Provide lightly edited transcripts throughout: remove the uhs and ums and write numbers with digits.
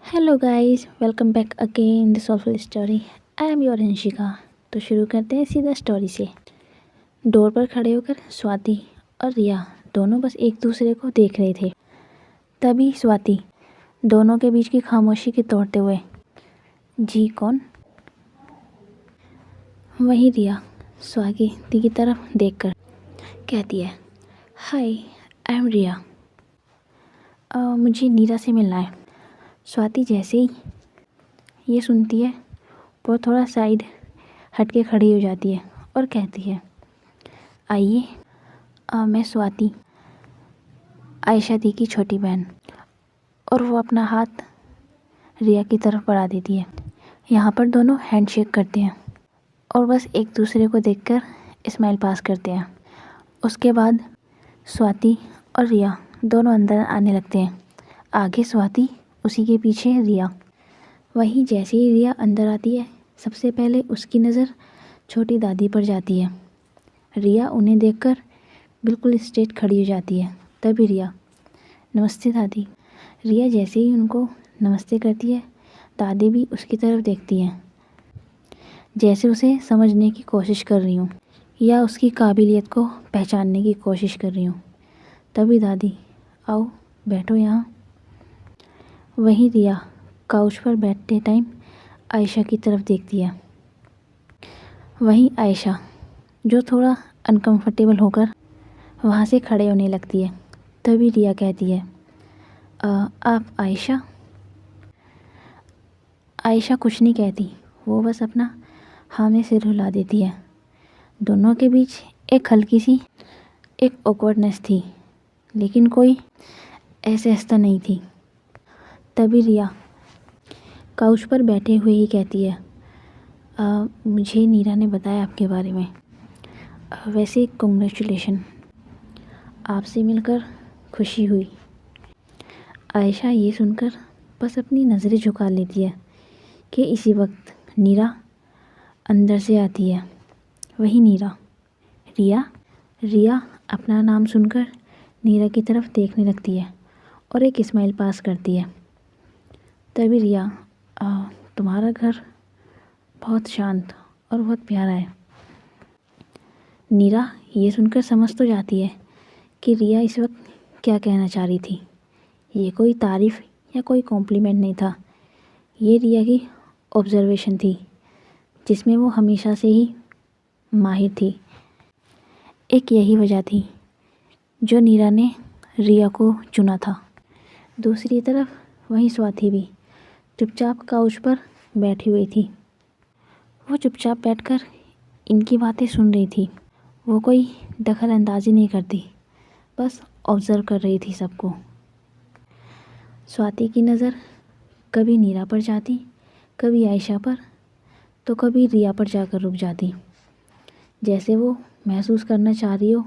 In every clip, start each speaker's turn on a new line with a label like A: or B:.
A: Hello guys, welcome back again the soulful story. I am your Anshika. तो शुरू करते हैं सीधा स्टोरी से। डोर पर खड़े होकर स्वाति और रिया दोनों बस एक दूसरे को देख रहे थे। तभी स्वाति दोनों के बीच की खामोशी के तोड़ते हुए, जी कौन? वहीं रिया स्वाति की तरफ देखकर कहती है, हाय, आई एम रिया। मुझे नीरा से मिलना है। स्वाति जैसे ही ये सुनती है वो थोड़ा साइड हट के खड़ी हो जाती है और कहती है, आइए, मैं स्वाति, आयशा दी की छोटी बहन। और वो अपना हाथ रिया की तरफ बढ़ा देती है। यहाँ पर दोनों हैंडशेक करते हैं और बस एक दूसरे को देखकर स्माइल पास करते हैं। उसके बाद स्वाति और रिया दोनों अंदर आने लगते हैं। आगे स्वाति, उसी के पीछे रिया। वहीं जैसे ही रिया अंदर आती है, सबसे पहले उसकी नज़र छोटी दादी पर जाती है। रिया उन्हें देखकर बिल्कुल स्ट्रेट खड़ी हो जाती है। तभी रिया, नमस्ते दादी। रिया जैसे ही उनको नमस्ते करती है, दादी भी उसकी तरफ देखती हैं, जैसे उसे समझने की कोशिश कर रही हूँ या उसकी काबिलियत को पहचानने की कोशिश कर रही हूँ। तभी दादी, आओ बैठो यहाँ। वहीं रिया काउच पर बैठते टाइम आयशा की तरफ देखती है। वहीं आयशा जो थोड़ा अनकंफर्टेबल होकर वहाँ से खड़े होने लगती है। तभी रिया कहती है, आप आयशा? आयशा कुछ नहीं कहती, वो बस अपना हाँ में सिर हिला देती है। दोनों के बीच एक हल्की सी एक ऑकवर्डनेस थी, लेकिन कोई असहजता नहीं थी। तभी रिया काउच पर बैठे हुए ही कहती है, मुझे नीरा ने बताया आपके बारे में। वैसे कॉन्ग्रेचुलेशन, आपसे मिलकर खुशी हुई। आयशा ये सुनकर बस अपनी नज़रें झुका लेती है कि इसी वक्त नीरा अंदर से आती है। वही नीरा, रिया अपना नाम सुनकर नीरा की तरफ देखने लगती है और एक स्माइल पास करती है। तभी रिया, तुम्हारा घर बहुत शांत और बहुत प्यारा है। नीरा ये सुनकर समझ तो जाती है कि रिया इस वक्त क्या कहना चाह रही थी। ये कोई तारीफ़ या कोई कॉम्प्लीमेंट नहीं था, ये रिया की ऑब्जर्वेशन थी, जिसमें वो हमेशा से ही माहिर थी। एक यही वजह थी जो नीरा ने रिया को चुना था। दूसरी तरफ वहीं स्वाति भी चुपचाप काउच पर बैठी हुई थी। वो चुपचाप बैठकर इनकी बातें सुन रही थी। वो कोई दखल अंदाजी नहीं करती, बस ऑब्ज़र्व कर रही थी सबको। स्वाति की नज़र कभी नीरा पर जाती, कभी आयशा पर, तो कभी रिया पर जाकर रुक जाती, जैसे वो महसूस करना चाह रही हो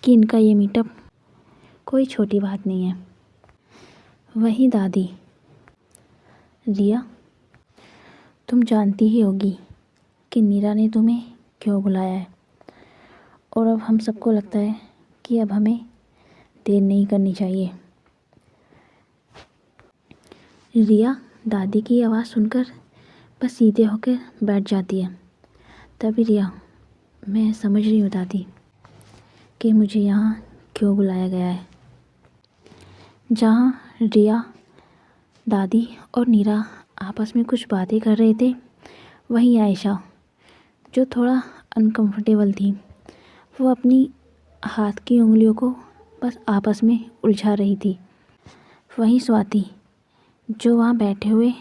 A: कि इनका ये मीटअप कोई छोटी बात नहीं है। वहीं दादी, रिया, तुम जानती ही होगी कि नीरा ने तुम्हें क्यों बुलाया है, और अब हम सबको लगता है कि अब हमें देर नहीं करनी चाहिए। रिया दादी की आवाज़ सुनकर बस सीधे होकर बैठ जाती है। तभी रिया, मैं समझ रही हूँ दादी कि मुझे यहाँ क्यों बुलाया गया है। जहाँ रिया, दादी और नीरा आपस में कुछ बातें कर रहे थे, वहीं आयशा जो थोड़ा अनकंफर्टेबल थी, वो अपनी हाथ की उंगलियों को बस आपस में उलझा रही थी। वहीं स्वाति जो वहाँ बैठे हुए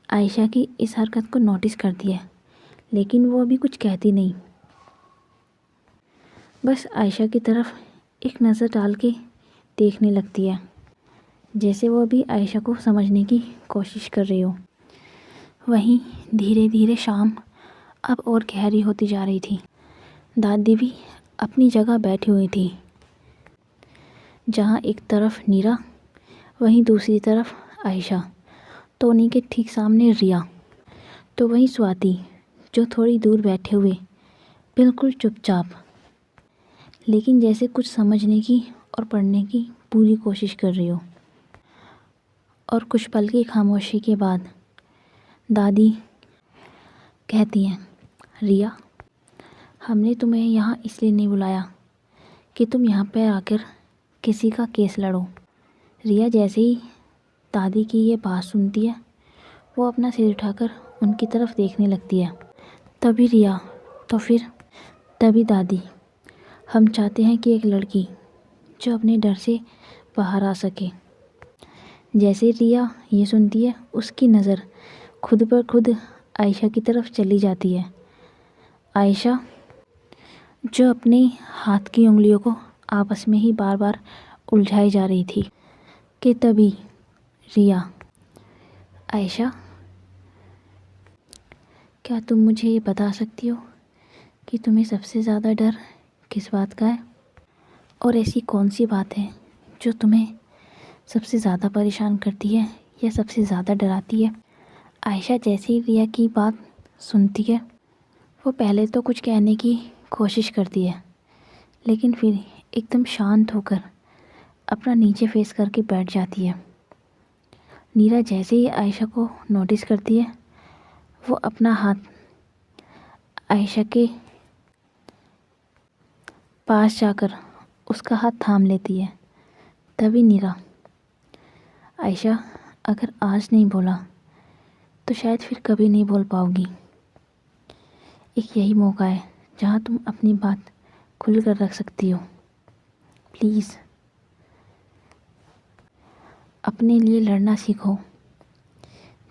A: आयशा की इस हरकत को नोटिस करती है, लेकिन वो अभी कुछ कहती नहीं, बस आयशा की तरफ एक नज़र डाल के देखने लगती है, जैसे वो अभी आयशा को समझने की कोशिश कर रही हो। वहीं धीरे धीरे शाम अब और गहरी होती जा रही थी। दादी भी अपनी जगह बैठी हुई थी, जहाँ एक तरफ नीरा, वहीं दूसरी तरफ आयशा, तो उन्हीं के ठीक सामने रिया, तो वहीं स्वाति जो थोड़ी दूर बैठे हुए बिल्कुल चुपचाप, लेकिन जैसे कुछ समझने की और पढ़ने की पूरी कोशिश कर रही हो। और कुछ पल की खामोशी के बाद दादी कहती हैं, रिया, हमने तुम्हें यहाँ इसलिए नहीं बुलाया कि तुम यहाँ पर आकर किसी का केस लड़ो। रिया जैसे ही दादी की ये बात सुनती है वो अपना सिर उठाकर उनकी तरफ देखने लगती है। तभी रिया तो फिर तभी दादी, हम चाहते हैं कि एक लड़की जो अपने डर से बाहर आ सके। जैसे रिया ये सुनती है उसकी नज़र खुद पर खुद आयशा की तरफ चली जाती है। आयशा जो अपने हाथ की उंगलियों को आपस में ही बार बार उलझाई जा रही थी कि तभी रिया, आयशा, क्या तुम मुझे ये बता सकती हो कि तुम्हें सबसे ज़्यादा डर किस बात का है? और ऐसी कौन सी बात है जो तुम्हें सबसे ज़्यादा परेशान करती है या सबसे ज़्यादा डराती है? आयशा जैसे ही रिया की बात सुनती है वो पहले तो कुछ कहने की कोशिश करती है, लेकिन फिर एकदम शांत होकर अपना नीचे फेस करके बैठ जाती है। नीरा जैसे ही आयशा को नोटिस करती है वो अपना हाथ आयशा के पास जाकर उसका हाथ थाम लेती है। तभी नीरा, आयशा, अगर आज नहीं बोला तो शायद फिर कभी नहीं बोल पाओगी। एक यही मौका है जहाँ तुम अपनी बात खुल कर रख सकती हो। प्लीज़ अपने लिए लड़ना सीखो।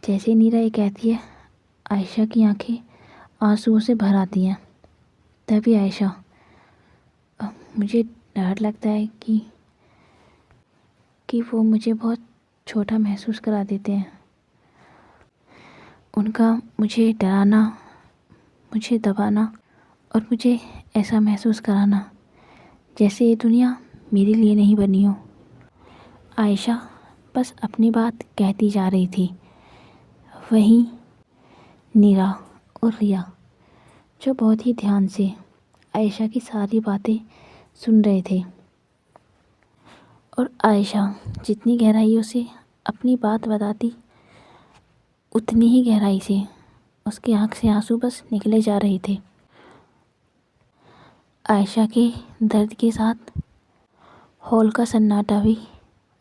A: जैसे नीरा ये कहती है आयशा की आंखें आंसुओं से भर आती हैं। तभी आयशा, मुझे डर लगता है कि वो मुझे बहुत छोटा महसूस करा देते हैं। उनका मुझे डराना, मुझे दबाना और मुझे ऐसा महसूस कराना जैसे ये दुनिया मेरे लिए नहीं बनी हो। आयशा बस अपनी बात कहती जा रही थी। वहीं नीरा और रिया जो बहुत ही ध्यान से आयशा की सारी बातें सुन रहे थे और आयशा जितनी गहराइयों से अपनी बात बताती उतनी ही गहराई से उसकी आंख से आंसू बस निकले जा रहे थे। आयशा के दर्द के साथ हॉल का सन्नाटा भी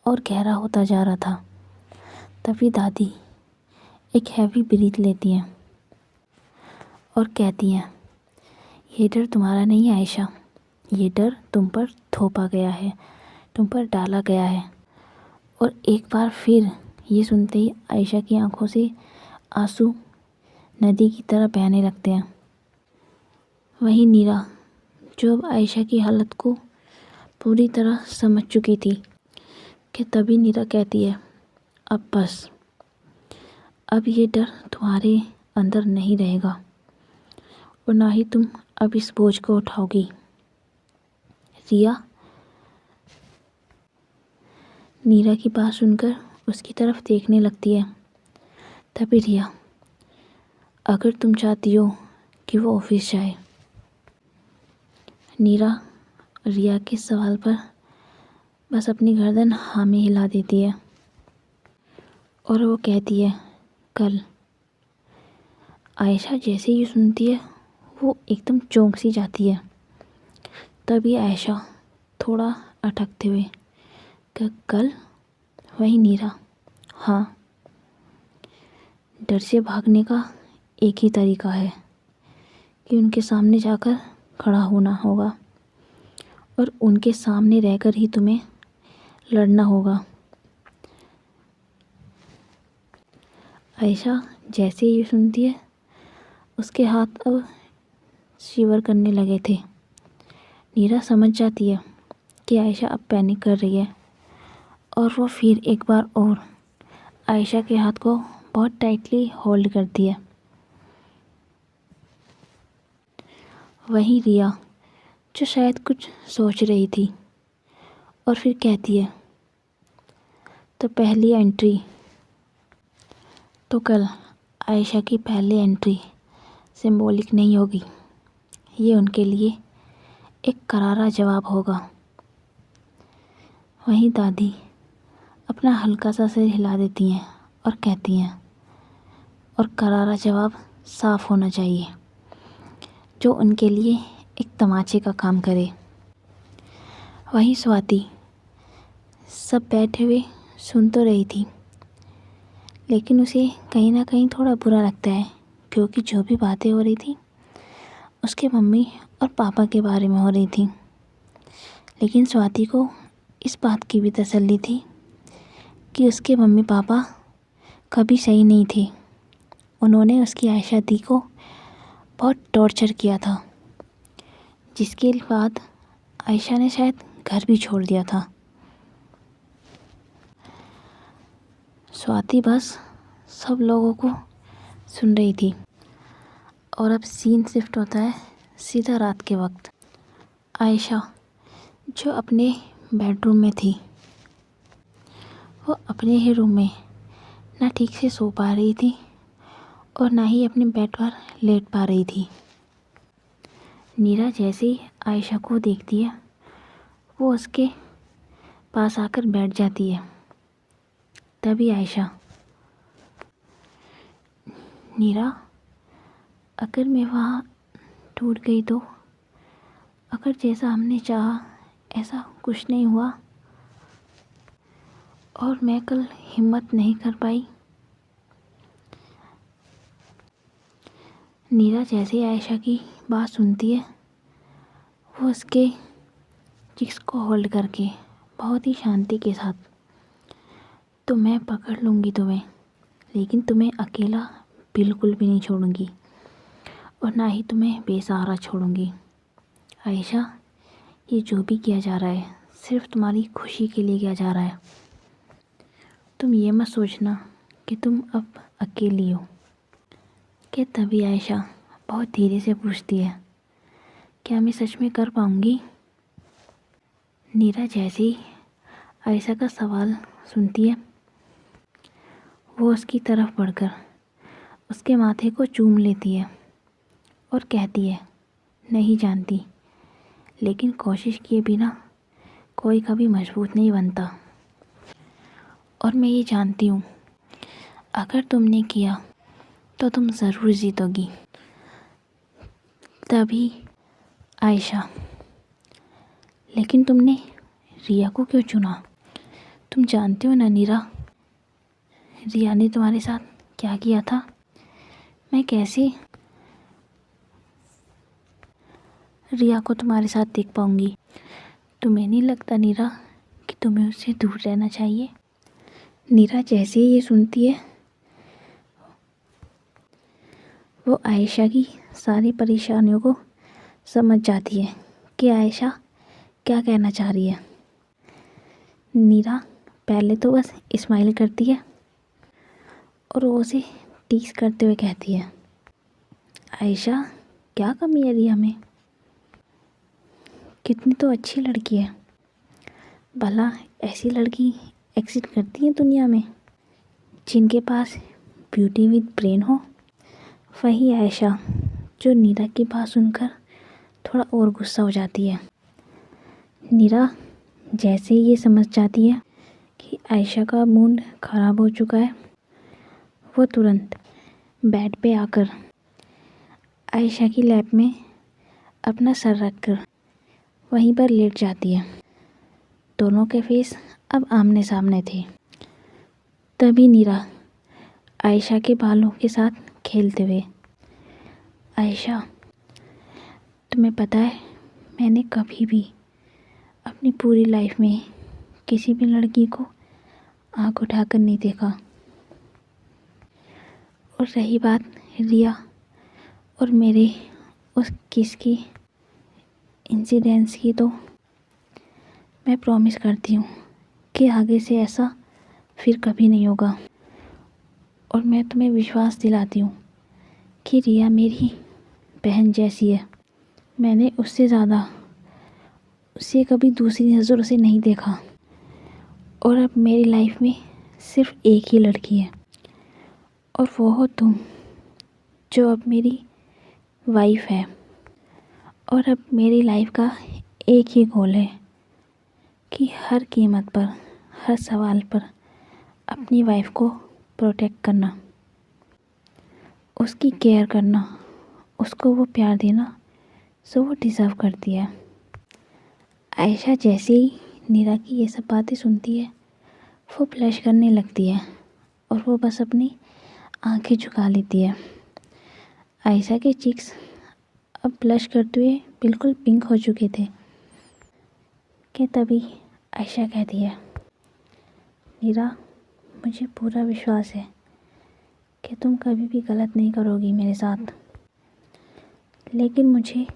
A: और गहरा होता जा रहा था। तभी दादी एक हैवी ब्रीथ लेती हैं और कहती हैं, ये डर तुम्हारा नहीं है आयशा, ये डर तुम पर थोपा गया है, तुम पर डाला गया है। और एक बार फिर ये सुनते ही आयशा की आंखों से आंसू नदी की तरह बहने लगते हैं। वहीं नीरा जो अब आयशा की हालत को पूरी तरह समझ चुकी थी कि तभी नीरा कहती है, अब बस, अब ये डर तुम्हारे अंदर नहीं रहेगा और ना ही तुम अब इस बोझ को उठाओगी। रिया नीरा की बात सुनकर उसकी तरफ देखने लगती है। तभी रिया, अगर तुम चाहती हो कि वो ऑफिस जाए। नीरा रिया के सवाल पर बस अपनी गर्दन हाँ में हिला देती है और वो कहती है, कल। आयशा जैसे ही सुनती है वो एकदम चौंक सी जाती है। तभी आयशा थोड़ा अटकते हुए, कल? वही नीरा, हाँ, डर से भागने का एक ही तरीका है कि उनके सामने जाकर खड़ा होना होगा और उनके सामने रहकर ही तुम्हें लड़ना होगा। आयशा जैसे ही सुनती है उसके हाथ अब शिवर करने लगे थे। नीरा समझ जाती है कि आयशा अब पैनिक कर रही है और वो फिर एक बार और आयशा के हाथ को बहुत टाइटली होल्ड करती है। वहीं रिया जो शायद कुछ सोच रही थी और फिर कहती है, तो पहली एंट्री तो कल आयशा की पहली एंट्री सिंबॉलिक नहीं होगी, ये उनके लिए एक करारा जवाब होगा। वहीं दादी अपना हल्का सा सिर हिला देती हैं और कहती हैं, और करारा जवाब साफ होना चाहिए जो उनके लिए एक तमाचे का काम करे। वहीं स्वाति सब बैठे हुए सुन तो रही थी, लेकिन उसे कहीं ना कहीं थोड़ा बुरा लगता है, क्योंकि जो भी बातें हो रही थी उसके मम्मी और पापा के बारे में हो रही थी। लेकिन स्वाति को इस बात की भी तसल्ली थी कि उसके मम्मी पापा कभी सही नहीं थे। उन्होंने उसकी आयशा दी को बहुत टॉर्चर किया था, जिसके बाद आयशा ने शायद घर भी छोड़ दिया था। स्वाति बस सब लोगों को सुन रही थी। और अब सीन शिफ्ट होता है सीधा रात के वक्त। आयशा जो अपने बेडरूम में थी, वो अपने ही रूम में ना ठीक से सो पा रही थी और ना ही अपने बेड पर लेट पा रही थी। नीरा जैसे ही आयशा को देखती है, वो उसके पास आकर बैठ जाती है। तभी आयशा, नीरा, अगर मैं वहाँ टूट गई तो, अगर जैसा हमने चाहा ऐसा कुछ नहीं हुआ और मैं कल हिम्मत नहीं कर पाई। नीरा जैसे ही आयशा की बात सुनती है, वो उसके चिक्स को होल्ड करके बहुत ही शांति के साथ, तो मैं पकड़ लूँगी तुम्हें, लेकिन तुम्हें अकेला बिल्कुल भी नहीं छोड़ूंगी और ना ही तुम्हें बेसहारा छोड़ूंगी। आयशा, ये जो भी किया जा रहा है सिर्फ तुम्हारी खुशी के लिए किया जा रहा है। तुम ये मत सोचना कि तुम अब अकेली हो। कि तभी आयशा बहुत धीरे से पूछती है, क्या मैं सच में कर पाऊँगी? नीरा जैसे ही आयशा का सवाल सुनती है, वो उसकी तरफ बढ़कर उसके माथे को चूम लेती है और कहती है, नहीं जानती, लेकिन कोशिश किए बिना कोई कभी मजबूत नहीं बनता। और मैं ये जानती हूँ, अगर तुमने किया तो तुम ज़रूर जीतोगी। तभी आयशा, लेकिन तुमने रिया को क्यों चुना? तुम जानते हो ना नीरा, रिया ने तुम्हारे साथ क्या किया था। मैं कैसे रिया को तुम्हारे साथ देख पाऊँगी? तुम्हें नहीं लगता नीरा कि तुम्हें उससे दूर रहना चाहिए? नीरा जैसे ही ये सुनती है, वो आयशा की सारी परेशानियों को समझ जाती है कि आयशा क्या कहना चाह रही है। नीरा पहले तो बस स्माइल करती है और वो उसे टीस करते हुए कहती है, आयशा, क्या कमी है रिया में? कितनी तो अच्छी लड़की है। भला ऐसी लड़की एग्जिस्ट करती है दुनिया में जिनके पास ब्यूटी विद ब्रेन हो? वही आयशा जो नीरा की बात सुनकर थोड़ा और गुस्सा हो जाती है। नीरा जैसे ही ये समझ जाती है कि आयशा का मूड ख़राब हो चुका है, वो तुरंत बेड पे आकर आयशा की लैप में अपना सर रखकर वहीं पर लेट जाती है। दोनों के फेस अब आमने सामने थे। तभी नीरा आयशा के बालों के साथ खेलते हुए, आयशा, तुम्हें पता है मैंने कभी भी अपनी पूरी लाइफ में किसी भी लड़की को आँख उठाकर नहीं देखा। और रही बात रिया और मेरे उस किस की इंसिडेंस की, तो मैं प्रॉमिस करती हूँ कि आगे से ऐसा फिर कभी नहीं होगा। और मैं तुम्हें विश्वास दिलाती हूँ कि रिया मेरी बहन जैसी है। मैंने उससे ज़्यादा उसे कभी दूसरी नज़रों से नहीं देखा। और अब मेरी लाइफ में सिर्फ एक ही लड़की है, और वो हो तुम, जो अब मेरी वाइफ है। और अब मेरी लाइफ का एक ही गोल है कि हर कीमत पर, हर सवाल पर अपनी वाइफ को प्रोटेक्ट करना, उसकी केयर करना, उसको वो प्यार देना सो वो डिज़र्व करती है। आयशा जैसे ही नीरा की ये सब बातें सुनती है वो ब्लश करने लगती है और वो बस अपनी आंखें झुका लेती है। आयशा के चीक्स अब ब्लश करते हुए बिल्कुल पिंक हो चुके थे कि तभी आयशा कहती है, नीरा, मुझे पूरा विश्वास है कि तुम कभी भी गलत नहीं करोगी मेरे साथ, लेकिन मुझे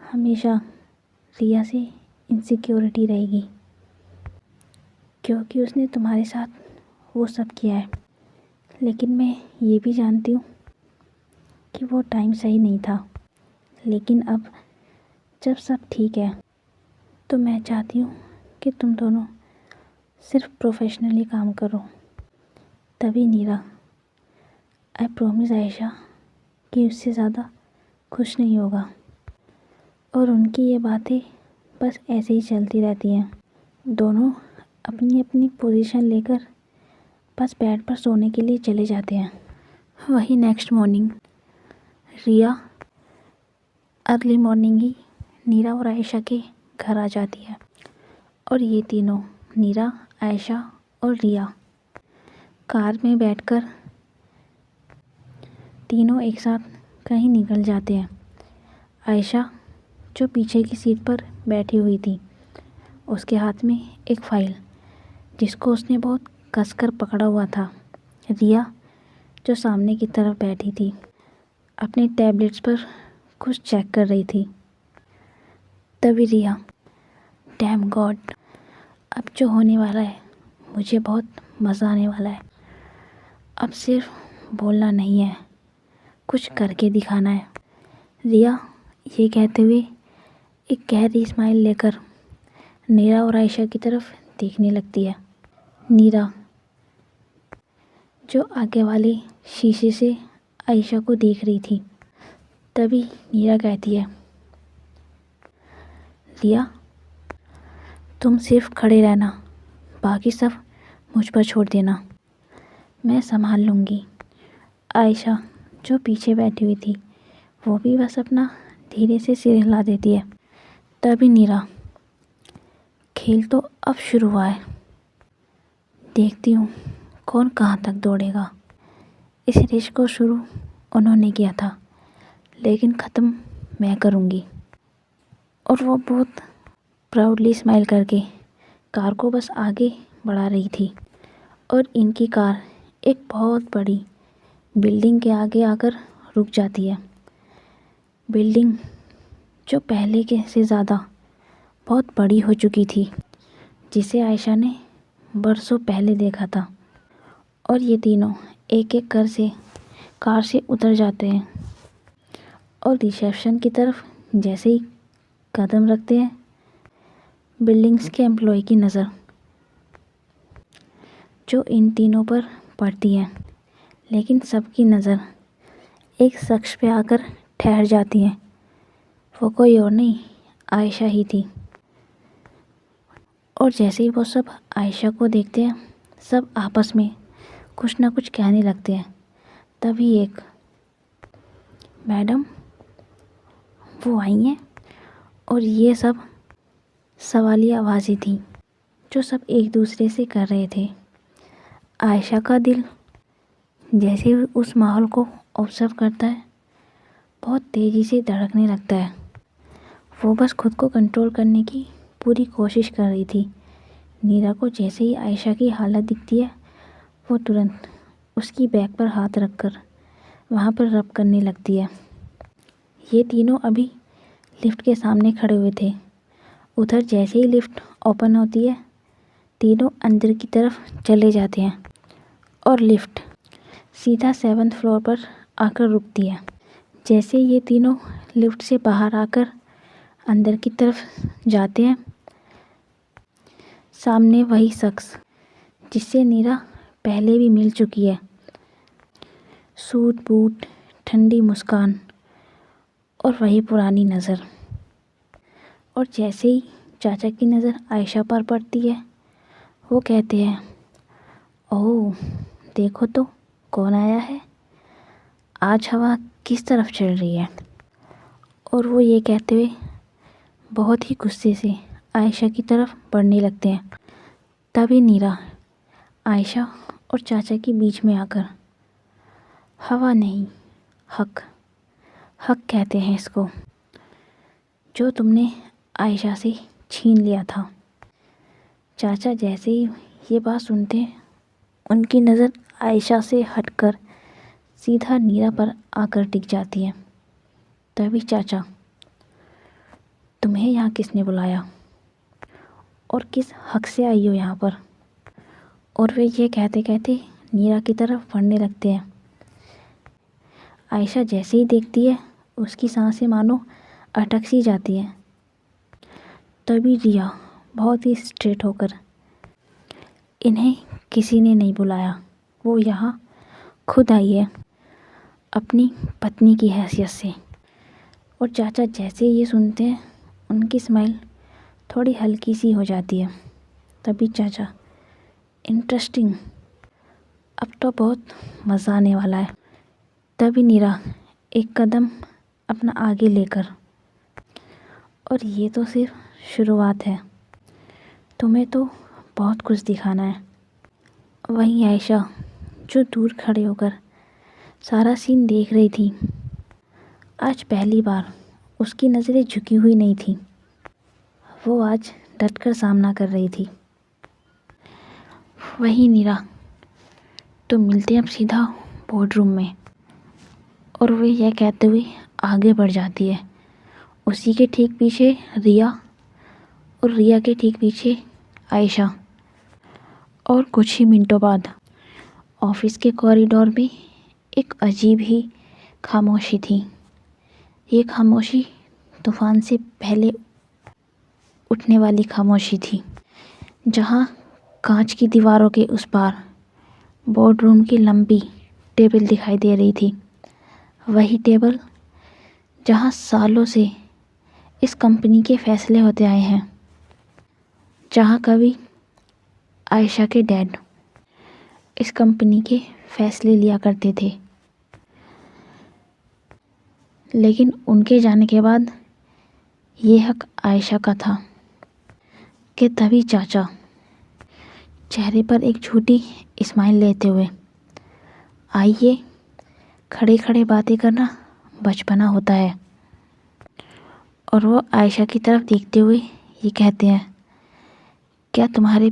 A: हमेशा रिया से इनसिक्योरिटी रहेगी क्योंकि उसने तुम्हारे साथ वो सब किया है। लेकिन मैं ये भी जानती हूँ कि वो टाइम सही नहीं था, लेकिन अब जब सब ठीक है तो मैं चाहती हूँ कि तुम दोनों सिर्फ प्रोफेशनली काम करो। तभी नीरा, आई प्रॉमिस आयशा कि उससे ज़्यादा खुश नहीं होगा। और उनकी ये बातें बस ऐसे ही चलती रहती हैं। दोनों अपनी अपनी पोजीशन लेकर बस बेड पर सोने के लिए चले जाते हैं। वही नेक्स्ट मॉर्निंग रिया अर्ली मॉर्निंग ही नीरा और आयशा के घर आ जाती है और ये तीनों, नीरा, आयशा और रिया, कार में बैठकर तीनों एक साथ कहीं निकल जाते हैं। आयशा जो पीछे की सीट पर बैठी हुई थी, उसके हाथ में एक फ़ाइल जिसको उसने बहुत कसकर पकड़ा हुआ था। रिया जो सामने की तरफ बैठी थी, अपने टैबलेट्स पर कुछ चेक कर रही थी। तभी रिया, डैम गॉड, अब जो होने वाला है मुझे बहुत मज़ा आने वाला है। अब सिर्फ बोलना नहीं है, कुछ करके दिखाना है। रिया ये कहते हुए एक गहरी स्माइल लेकर नीरा और आयशा की तरफ देखने लगती है। नीरा जो आगे वाले शीशे से आयशा को देख रही थी। तभी नीरा कहती है, रिया, तुम सिर्फ खड़े रहना, बाकी सब मुझ पर छोड़ देना, मैं संभाल लूँगी। आयशा जो पीछे बैठी हुई थी वो भी बस अपना धीरे से सिर हिला देती है। तभी नीरा, खेल तो अब शुरू हुआ है, देखती हूँ कौन कहाँ तक दौड़ेगा। इस रेस को शुरू उन्होंने किया था, लेकिन ख़त्म मैं करूँगी। और वो बहुत प्राउडली स्माइल करके कार को बस आगे बढ़ा रही थी और इनकी कार एक बहुत बड़ी बिल्डिंग के आगे आकर रुक जाती है। बिल्डिंग जो पहले के से ज़्यादा बहुत बड़ी हो चुकी थी, जिसे आयशा ने बरसों पहले देखा था। और ये तीनों एक एक कार से उतर जाते हैं और रिसेप्शन की तरफ जैसे ही कदम रखते हैं, बिल्डिंग्स के एम्प्लॉय की नज़र जो इन तीनों पर पड़ती है, लेकिन सबकी नज़र एक शख्स पे आकर ठहर जाती है। वो कोई और नहीं, आयशा ही थी। और जैसे ही वो सब आयशा को देखते हैं, सब आपस में कुछ ना कुछ कहने लगते हैं। तभी एक, मैडम वो आई हैं। और ये सब सवालिया आवाज़ें थीं जो सब एक दूसरे से कर रहे थे। आयशा का दिल जैसे ही उस माहौल को ऑब्ज़र्व करता है, बहुत तेज़ी से धड़कने लगता है। वो बस खुद को कंट्रोल करने की पूरी कोशिश कर रही थी। नीरा को जैसे ही आयशा की हालत दिखती है, वो तुरंत उसकी बैक पर हाथ रखकर वहाँ पर रब करने लगती है। ये तीनों अभी लिफ्ट के सामने खड़े हुए थे। उधर जैसे ही लिफ्ट ओपन होती है, तीनों अंदर की तरफ चले जाते हैं और लिफ्ट सीधा 7th फ्लोर पर आकर रुकती है। जैसे ये तीनों लिफ्ट से बाहर आकर अंदर की तरफ जाते हैं, सामने वही शख्स जिससे नीरा पहले भी मिल चुकी है, सूट बूट, ठंडी मुस्कान और वही पुरानी नज़र। और जैसे ही चाचा की नज़र आयशा पर पड़ती है, वो कहते हैं, ओह देखो तो कौन आया है, आज हवा किस तरफ चल रही है। और वो ये कहते हुए बहुत ही गुस्से से आयशा की तरफ बढ़ने लगते हैं। तभी नीरा आयशा और चाचा के बीच में आकर, हवा नहीं, हक कहते हैं इसको, जो तुमने आयशा से छीन लिया था। चाचा जैसे ही ये बात सुनते हैं, उनकी नज़र आयशा से हटकर सीधा नीरा पर आकर टिक जाती है। तभी चाचा, तुम्हें यहाँ किसने बुलाया और किस हक से आई हो यहाँ पर। और वे ये कहते कहते नीरा की तरफ बढ़ने लगते हैं। आयशा जैसे ही देखती है, उसकी सांसें मानो अटक सी जाती हैं। तभी रिया बहुत ही स्ट्रेट होकर, इन्हें किसी ने नहीं बुलाया, वो यहाँ खुद आई है अपनी पत्नी की हैसियत से। और चाचा जैसे ये सुनते हैं, उनकी स्माइल थोड़ी हल्की सी हो जाती है। तभी चाचा, इंटरेस्टिंग, अब तो बहुत मज़ा आने वाला है। तभी नीरा एक कदम अपना आगे लेकर, और ये तो सिर्फ शुरुआत है, तुम्हें तो बहुत कुछ दिखाना है। वहीं आयशा जो दूर खड़े होकर सारा सीन देख रही थी, आज पहली बार उसकी नज़रें झुकी हुई नहीं थी, वो आज डटकर सामना कर रही थी। वहीं नीरा, तो मिलते हैं अब सीधा बोर्डरूम में। और वे यह कहते हुए आगे बढ़ जाती है। उसी के ठीक पीछे रिया, और रिया के ठीक पीछे आयशा। और कुछ ही मिनटों बाद ऑफिस के कॉरिडोर में एक अजीब ही खामोशी थी। ये खामोशी तूफान से पहले उठने वाली खामोशी थी, जहाँ कांच की दीवारों के उस पार बोर्डरूम की लंबी टेबल दिखाई दे रही थी। वही टेबल जहाँ सालों से इस कंपनी के फैसले होते आए हैं, जहाँ कभी आयशा के डैड इस कंपनी के फैसले लिया करते थे, लेकिन उनके जाने के बाद ये हक आयशा का था। कि तभी चाचा चेहरे पर एक झूठी स्माइल लेते हुए, आइए, खड़े खड़े बातें करना बचपना होता है। और वो आयशा की तरफ देखते हुए ये कहते हैं, क्या तुम्हारे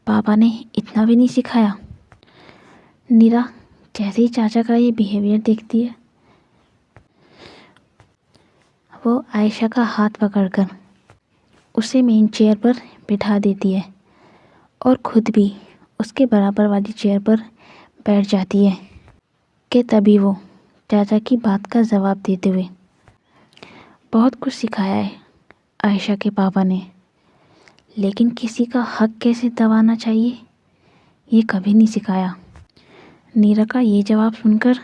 A: पापा ने इतना भी नहीं सिखाया। नीरा जैसे ही चाचा का ये बिहेवियर देखती है, वो आयशा का हाथ पकड़कर उसे मेन चेयर पर बिठा देती है और खुद भी उसके बराबर वाली चेयर पर बैठ जाती है। कि तभी वो चाचा की बात का जवाब देते हुए, बहुत कुछ सिखाया है आयशा के पापा ने, लेकिन किसी का हक कैसे दबाना चाहिए ये कभी नहीं सिखाया। नीरा का ये जवाब सुनकर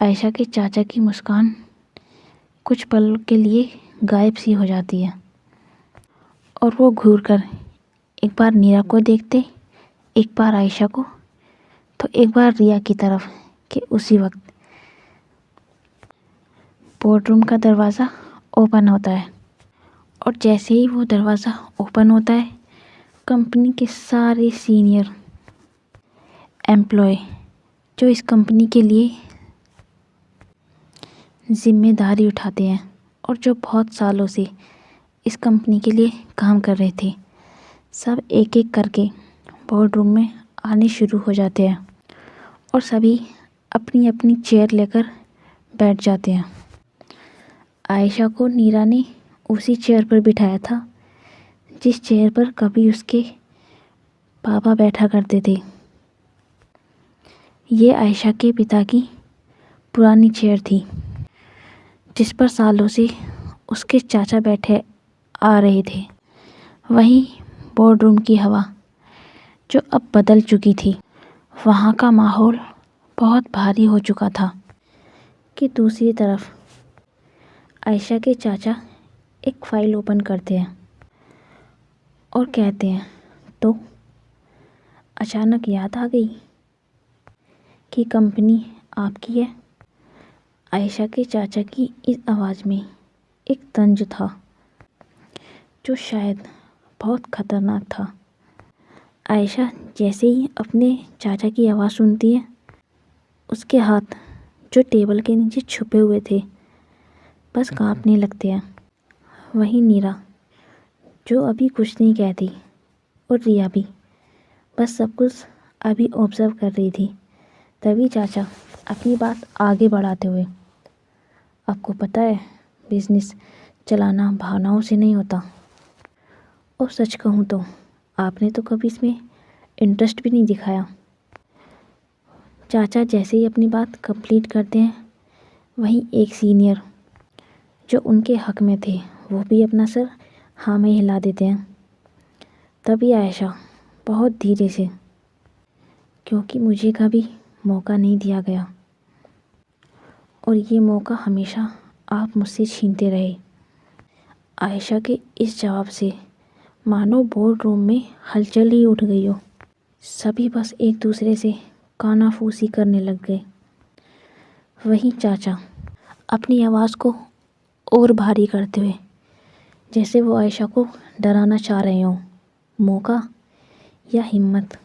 A: आयशा के चाचा की मुस्कान कुछ पल के लिए गायब सी हो जाती है, और वो घूरकर एक बार नीरा को देखते, एक बार आयशा को, तो एक बार रिया की तरफ। कि उसी वक्त बोर्डरूम का दरवाज़ा ओपन होता है, और जैसे ही वो दरवाज़ा ओपन होता है, कंपनी के सारे सीनियर एम्प्लॉय जो इस कंपनी के लिए जिम्मेदारी उठाते हैं और जो बहुत सालों से इस कंपनी के लिए काम कर रहे थे, सब एक एक करके बोर्डरूम में आने शुरू हो जाते हैं और सभी अपनी अपनी चेयर लेकर बैठ जाते हैं। आयशा को नीरा ने उसी चेयर पर बिठाया था जिस चेयर पर कभी उसके पापा बैठा करते थे। ये आयशा के पिता की पुरानी चेयर थी, जिस पर सालों से उसके चाचा बैठे आ रहे थे। वहीं बोर्डरूम की हवा जो अब बदल चुकी थी, वहाँ का माहौल बहुत भारी हो चुका था। कि दूसरी तरफ आयशा के चाचा एक फ़ाइल ओपन करते हैं और कहते हैं, तो अचानक याद आ गई कि कंपनी आपकी है। आयशा के चाचा की इस आवाज़ में एक तंज था जो शायद बहुत खतरनाक था। आयशा जैसे ही अपने चाचा की आवाज़ सुनती है, उसके हाथ जो टेबल के नीचे छुपे हुए थे बस कांपने लगते हैं। वहीं नीरा जो अभी कुछ नहीं कहती और रिया भी बस सब कुछ अभी ऑब्जर्व कर रही थी। तभी चाचा अपनी बात आगे बढ़ाते हुए, आपको पता है बिजनेस चलाना भावनाओं से नहीं होता, और सच कहूँ तो आपने तो कभी इसमें इंटरेस्ट भी नहीं दिखाया। चाचा जैसे ही अपनी बात कंप्लीट करते हैं, वहीं एक सीनियर जो उनके हक में थे वो भी अपना सर हाँ में हिला देते हैं। तभी आयशा बहुत धीरे से, क्योंकि मुझे कभी मौका नहीं दिया गया और ये मौका हमेशा आप मुझसे छीनते रहे। आयशा के इस जवाब से मानो बोर्ड रूम में हलचल ही उठ गई हो। सभी बस एक दूसरे से कानाफूसी करने लग गए। वहीं चाचा अपनी आवाज़ को और भारी करते हुए, जैसे वो आयशा को डराना चाह रहे हों। मौका या हिम्मत,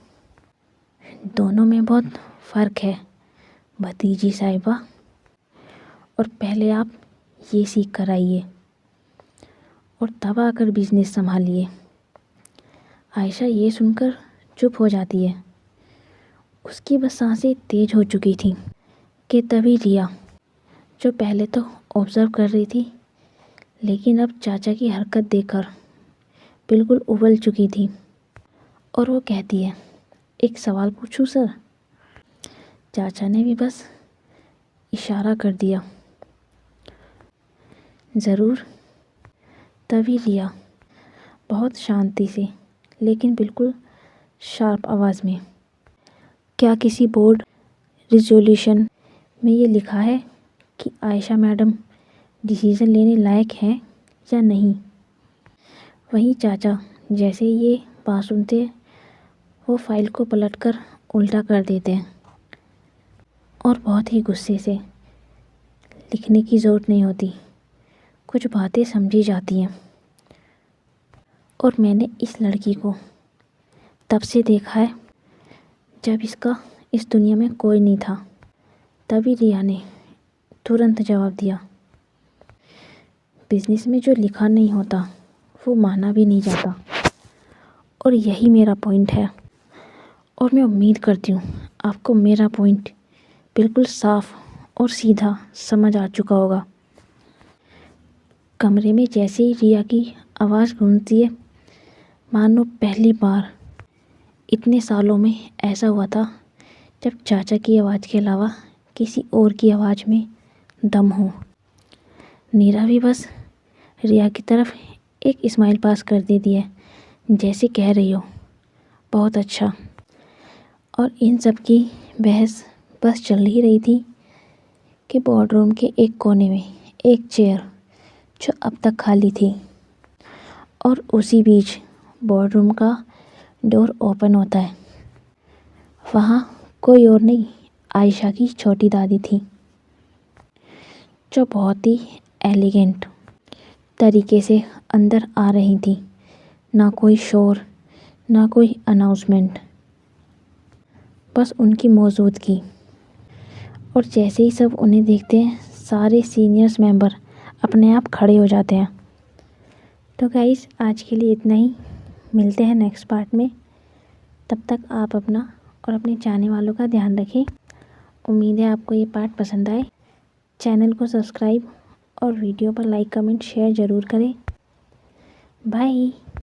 A: दोनों में बहुत फ़र्क है भतीजी साहिबा, और पहले आप ये सीख कर आइए और तब आकर बिजनेस संभालिए। आयशा ये सुनकर चुप हो जाती है। उसकी बस सांसें तेज हो चुकी थी कि तभी रिया, जो पहले तो ऑब्जर्व कर रही थी लेकिन अब चाचा की हरकत देखकर बिल्कुल उबल चुकी थी, और वो कहती है, एक सवाल पूछूं सर? चाचा ने भी बस इशारा कर दिया, ज़रूर। तभी रिया बहुत शांति से लेकिन बिल्कुल शार्प आवाज़ में, क्या किसी बोर्ड रिजोल्यूशन में ये लिखा है कि आयशा मैडम डिसीज़न लेने लायक हैं या नहीं? वहीं चाचा जैसे ये बात सुनते हैं, वो फाइल को पलटकर उल्टा कर देते हैं और बहुत ही गुस्से से, लिखने की ज़रूरत नहीं होती, कुछ बातें समझी जाती हैं, और मैंने इस लड़की को तब से देखा है जब इसका इस दुनिया में कोई नहीं था। तभी रिया ने तुरंत जवाब दिया, बिजनेस में जो लिखा नहीं होता वो माना भी नहीं जाता, और यही मेरा पॉइंट है, और मैं उम्मीद करती हूँ आपको मेरा पॉइंट बिल्कुल साफ और सीधा समझ आ चुका होगा। कमरे में जैसे ही रिया की आवाज़ गूंजती है, मानो पहली बार इतने सालों में ऐसा हुआ था जब चाचा की आवाज़ के अलावा किसी और की आवाज़ में दम हो। नीरा भी बस रिया की तरफ एक स्माइल पास कर देती है, जैसे कह रही हो, बहुत अच्छा। और इन सब की बहस बस चल ही रही थी कि बोर्डरूम के एक कोने में एक चेयर जो अब तक खाली थी, और उसी बीच बोर्डरूम का डोर ओपन होता है। वहाँ कोई और नहीं, आयशा की छोटी दादी थी, जो बहुत ही एलिगेंट तरीके से अंदर आ रही थी। ना कोई शोर, ना कोई अनाउंसमेंट, बस उनकी मौजूदगी। और जैसे ही सब उन्हें देखते हैं, सारे सीनियर्स मेंबर अपने आप खड़े हो जाते हैं। तो गाइस, आज के लिए इतना ही। मिलते हैं नेक्स्ट पार्ट में। तब तक आप अपना और अपने चाहने वालों का ध्यान रखें। उम्मीद है आपको ये पार्ट पसंद आए। चैनल को सब्सक्राइब और वीडियो पर लाइक कमेंट शेयर ज़रूर करें। बाय।